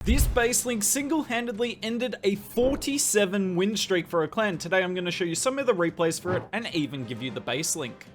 This base link single-handedly ended a 47 win streak for a clan. Today I'm going to show you some of the replays for it and even give you the base link.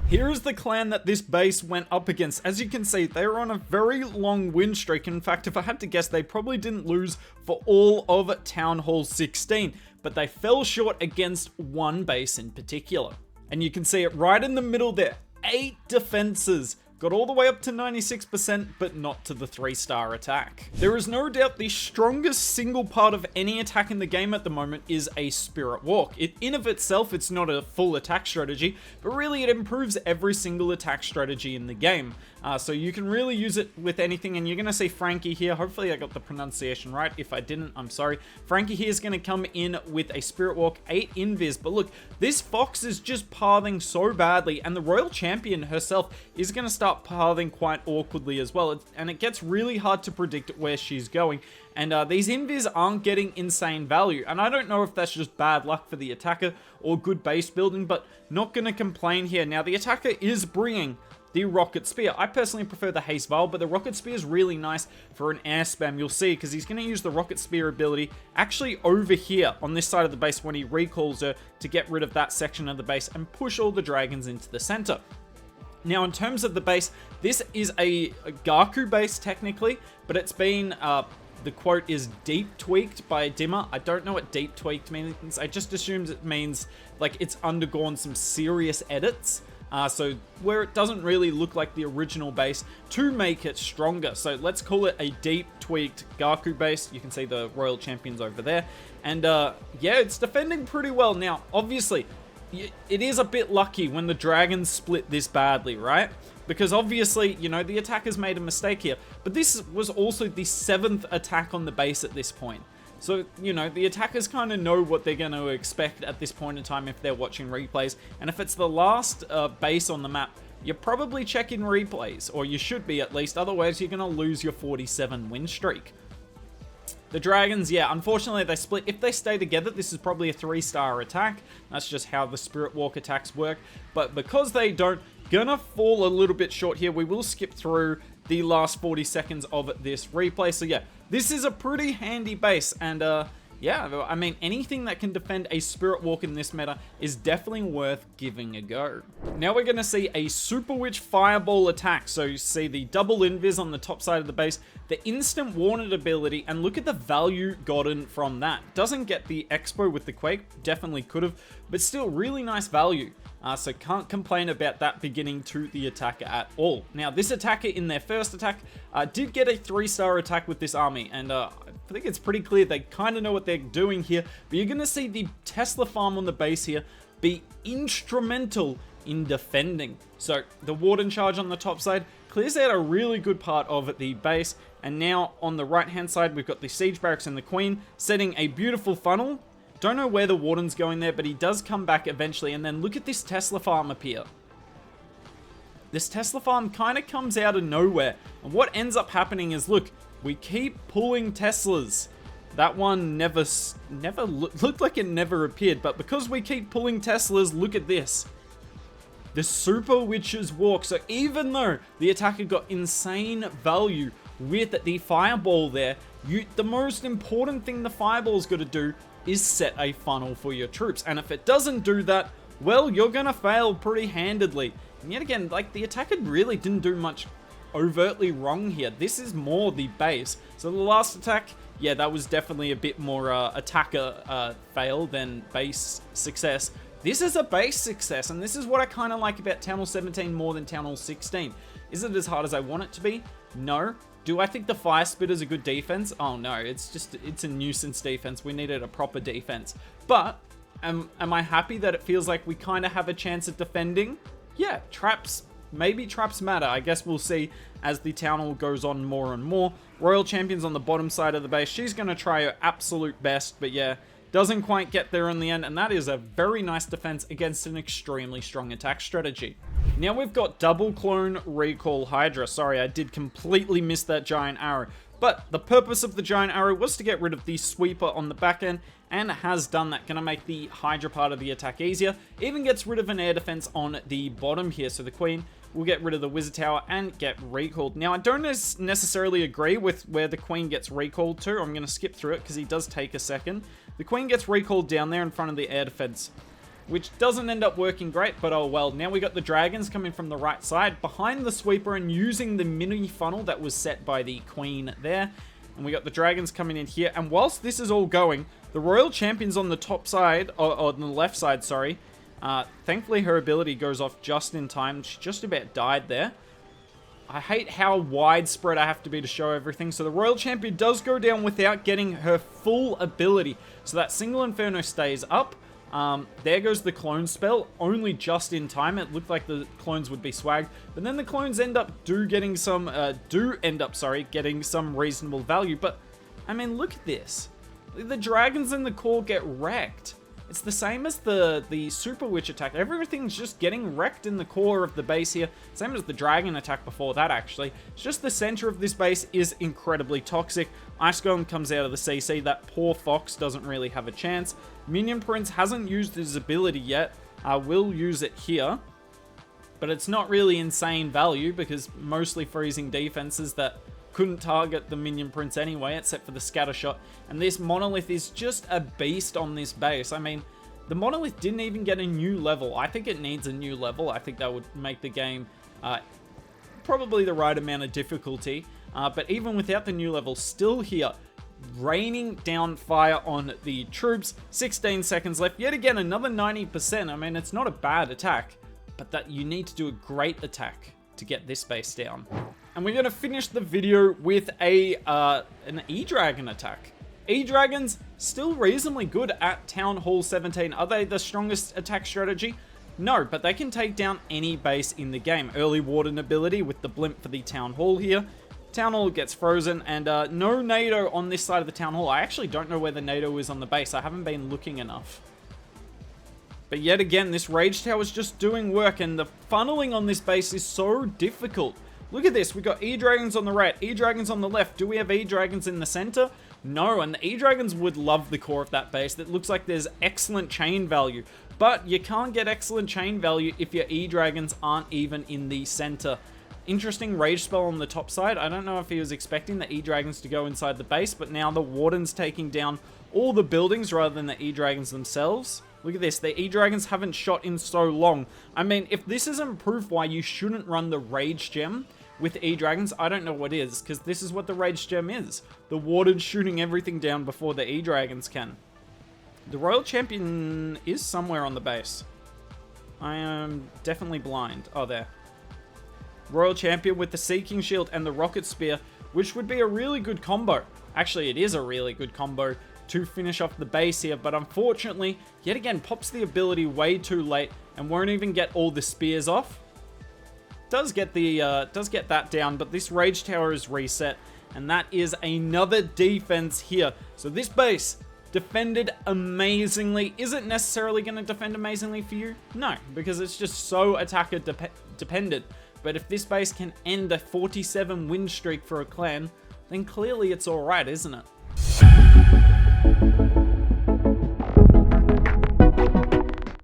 Here is the clan that this base went up against. As you can see, they were on a very long win streak. In fact, if I had to guess, they probably didn't lose for all of Town Hall 16, but they fell short against one base in particular. And you can see it right in the middle there. 8 defenses. Got all the way up to 96%, but not to the 3-star attack. There is no doubt the strongest single part of any attack in the game at the moment is a Spirit Walk. In of itself, it's not a full attack strategy, but really it improves every single attack strategy in the game. So you can really use it with anything, and you're going to see Frankie here. Hopefully I got the pronunciation right. If I didn't, I'm sorry. Frankie here is going to come in with a Spirit Walk, 8 invis, but look, this Fox is just pathing so badly, and the Royal Champion herself is going to start pathing quite awkwardly as well, and it gets really hard to predict where she's going. And these invis aren't getting insane value, and I don't know if that's just bad luck for the attacker or good base building, but not going to complain here. Now the attacker is bringing the Rocket Spear. I personally prefer the Haste Vial, but the Rocket Spear is really nice for an air spam. You'll see, because he's going to use the Rocket Spear ability actually over here on this side of the base when he recalls her to get rid of that section of the base and push all the dragons into the center. Now, in terms of the base, this is a Gaku base technically, but it's been, the quote is deep tweaked by Dima. I don't know what deep tweaked means. I just assumed it means like it's undergone some serious edits. So where it doesn't really look like the original base to make it stronger. So let's call it a deep tweaked Gaku base. You can see the Royal Champions over there. And yeah, it's defending pretty well. Now, obviously, it is a bit lucky when the dragons split this badly, right? Because obviously, you know, the attackers made a mistake here. But this was also the 7th attack on the base at this point. So, you know, the attackers kind of know what they're going to expect at this point in time if they're watching replays. And if it's the last base on the map, you're probably checking replays, or you should be at least. Otherwise, you're going to lose your 47 win streak. The dragons, yeah, unfortunately they split. If they stay together, this is probably a 3-star attack. That's just how the Spirit Walk attacks work. But because they don't, gonna fall a little bit short here. We will skip through the last 40 seconds of this replay. So yeah, this is a pretty handy base, and yeah, I mean, anything that can defend a Spirit Walk in this meta is definitely worth giving a go. Now we're going to see a Super Witch Fireball attack. So you see the double invis on the top side of the base, the instant warning ability, and look at the value gotten from that. Doesn't get the Expo with the Quake, definitely could have, but still really nice value. So can't complain about that beginning to the attacker at all. Now this attacker in their first attack did get a 3-star attack with this army, and I think it's pretty clear they kind of know what they're doing here. But you're going to see the Tesla farm on the base here be instrumental in defending. So the Warden charge on the top side clears out a really good part of the base. And now on the right hand side, we've got the Siege Barracks and the Queen setting a beautiful funnel. Don't know where the Warden's going there, but he does come back eventually. And then look at this Tesla farm appear. This Tesla farm kind of comes out of nowhere. And what ends up happening is, look, we keep pulling Teslas. That one never looked like it never appeared, but because we keep pulling Teslas, look at this. The Super Witch's Walk. So even though the attacker got insane value with the Fireball there, the most important thing the Fireball's got to do is set a funnel for your troops. And if it doesn't do that, well, you're going to fail pretty handedly. And yet again, like, the attacker really didn't do much overtly wrong here. This is more the base. So the last attack, yeah, that was definitely a bit more attacker fail than base success. This is a base success, and this is what I kind of like about Town Hall 17 more than Town Hall 16. Is it as hard as I want it to be? No. Do I think the Fire Spit is a good defense? Oh no, it's a nuisance defense. We needed a proper defense. But am I happy that it feels like we kind of have a chance at defending? Yeah, traps. Maybe traps matter. I guess we'll see as the Town Hall goes on more and more. Royal Champion's on the bottom side of the base. She's going to try her absolute best, but yeah, doesn't quite get there in the end, and that is a very nice defense against an extremely strong attack strategy. Now we've got double clone recall Hydra. Sorry, I did completely miss that giant arrow. But the purpose of the giant arrow was to get rid of the sweeper on the back end, and it has done that. Gonna make the Hydra part of the attack easier. Even gets rid of an air defense on the bottom here, so the Queen we'll get rid of the wizard tower and get recalled. Now, I don't necessarily agree with where the queen gets recalled to. I'm going to skip through it because he does take a second. The queen gets recalled down there in front of the air defense, which doesn't end up working great, but oh well. Now we got the dragons coming from the right side behind the sweeper and using the mini funnel that was set by the queen there. And we got the dragons coming in here. And whilst this is all going, the royal champion's on the top side, or on the left side, sorry. Thankfully, her ability goes off just in time. She just about died there. I hate how widespread I have to be to show everything. So the royal champion does go down without getting her full ability. So that single inferno stays up. There goes the clone spell, only just in time. It looked like the clones would be swagged, but then the clones end up getting some reasonable value. But I mean, look at this. The dragons in the core get wrecked. It's the same as the Super Witch attack. Everything's just getting wrecked in the core of the base here. Same as the dragon attack before that, actually. It's just the center of this base is incredibly toxic. Ice Golem comes out of the CC. That poor Fox doesn't really have a chance. Minion Prince hasn't used his ability yet. Will use it here. But it's not really insane value because mostly freezing defenses that couldn't target the Minion Prince anyway, except for the scatter shot. And this monolith is just a beast on this base. I mean, the monolith didn't even get a new level. I think it needs a new level. I think that would make the game probably the right amount of difficulty. But even without the new level, still here, raining down fire on the troops. 16 seconds left. Yet again, another 90%. I mean, it's not a bad attack, but that you need to do a great attack to get this base down. And we're going to finish the video with an E-Dragon attack. E-Dragons, still reasonably good at Town Hall 17. Are they the strongest attack strategy? No, but they can take down any base in the game. Early Warden ability with the blimp for the Town Hall here. Town Hall gets frozen, and no NATO on this side of the Town Hall. I actually don't know where the NATO is on the base. I haven't been looking enough. But yet again, this Rage Tower is just doing work, and the funneling on this base is so difficult. Look at this. We've got E-Dragons on the right, E-Dragons on the left. Do we have E-Dragons in the center? No, and the E-Dragons would love the core of that base. It looks like there's excellent chain value. But you can't get excellent chain value if your E-Dragons aren't even in the center. Interesting rage spell on the top side. I don't know if he was expecting the E-Dragons to go inside the base, but now the Warden's taking down all the buildings rather than the E-Dragons themselves. Look at this. The E-Dragons haven't shot in so long. I mean, if this isn't proof why you shouldn't run the Rage Gem with E-Dragons, I don't know what is, because this is what the Rage Gem is. The Warden shooting everything down before the E-Dragons can. The Royal Champion is somewhere on the base. I am definitely blind. Oh, there. Royal Champion with the Seeking Shield and the Rocket Spear, which would be a really good combo. Actually, it is a really good combo to finish off the base here, but unfortunately, yet again, pops the ability way too late and won't even get all the spears off. Does get that down, but this Rage Tower is reset, and that is another defense here. So this base defended amazingly. Is it necessarily going to defend amazingly for you? No, because it's just so attacker dependent. But if this base can end a 47 win streak for a clan, then clearly it's alright, isn't it?